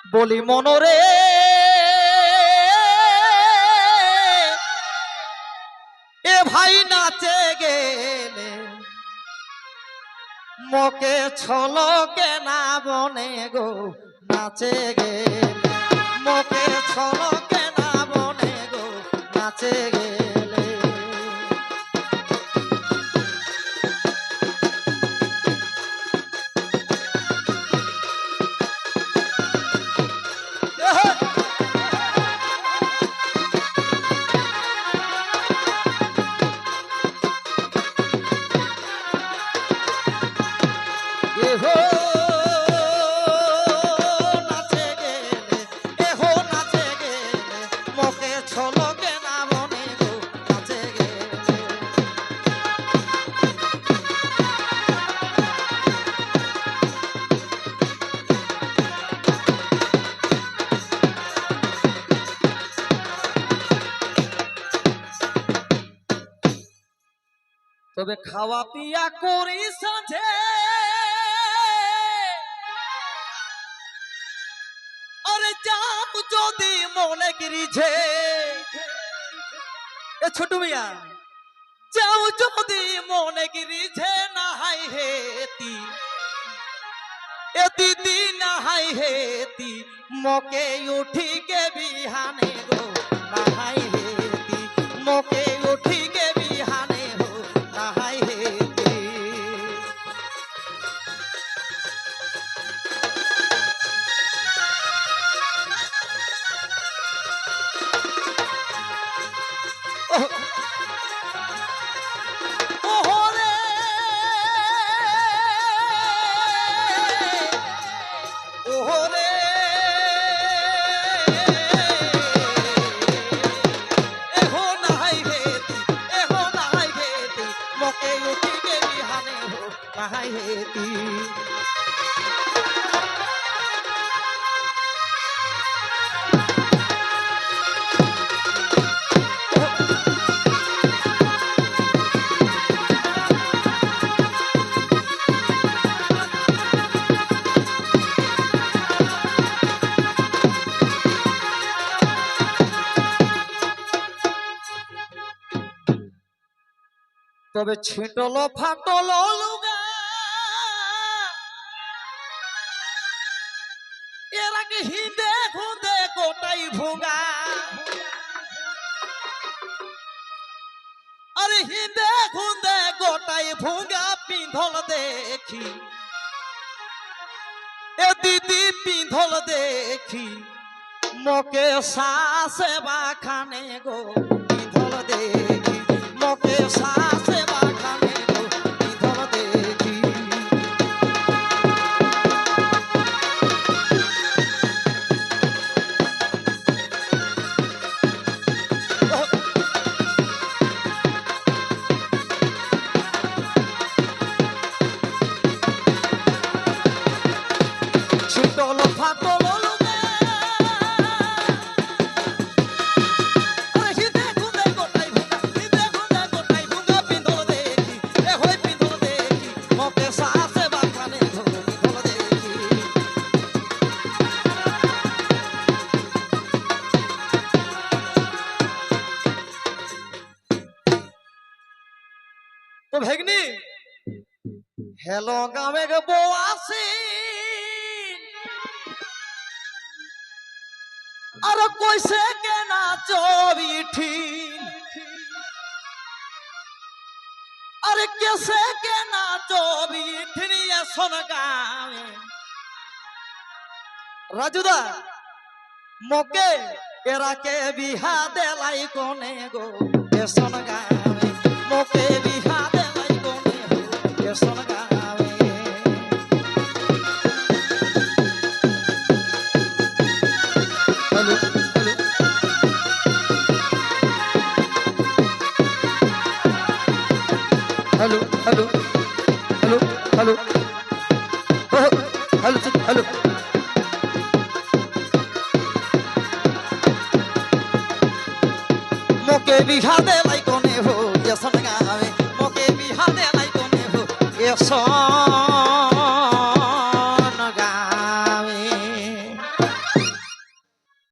বলি মনরে এ ভাই নাচে গেলে মকে ছলকে না বনে গো নাচে গেলে মকে ছলকে না বনে গো নাচে গেলে তবে খাওয়া পিয়া করি সাথে আরে যাম যদি মনে গিরিছে এ ছোট মিয়া যাও যদি মনে গিরিছে না হাই হেতি এ দিদি না হাই হেতি মকে উঠি কে বিহানে গো না হাই হেতি মকে উঠি কে বিহানে হো না হাই হেতি ওহরে ওহরে এহো নাই হেতি এহো নাই হেতি মকে উঠি কে বিহানে হো নাই হেতি তবে ছিটল ফাটল লুগা এর আগে হিন্দে খুঁদে গোটাই ভুঙ্গা আরে হিন্দে খুঁদে গোটাই ভুঙ্গা পিন্ধল দেখি এ দিদি পিন্ধল দেখি মকে সাসে বাখানে গো পিন্ধল দেখি মকে সাসে বাখানে গো পিন্ধল দেখি ছিটল ফাটল তো ভেগনি হেলো গামে গে বউ আসি আর কইছে কেনা চবিঠি আরে কেসে কেনা চবিঠি নিয়ে শোন গামে রাজুদা মকে এরাকে বিহা দেলাই কোনে গো এ শোন গামে মকে বিহা দেলাই কোনে গো এ শোন গামে hello hello hello hello hello hello hello मोके बिहा दे लाई कोने हो ये सन गावे मोके बिहा दे लाई कोने हो ये सन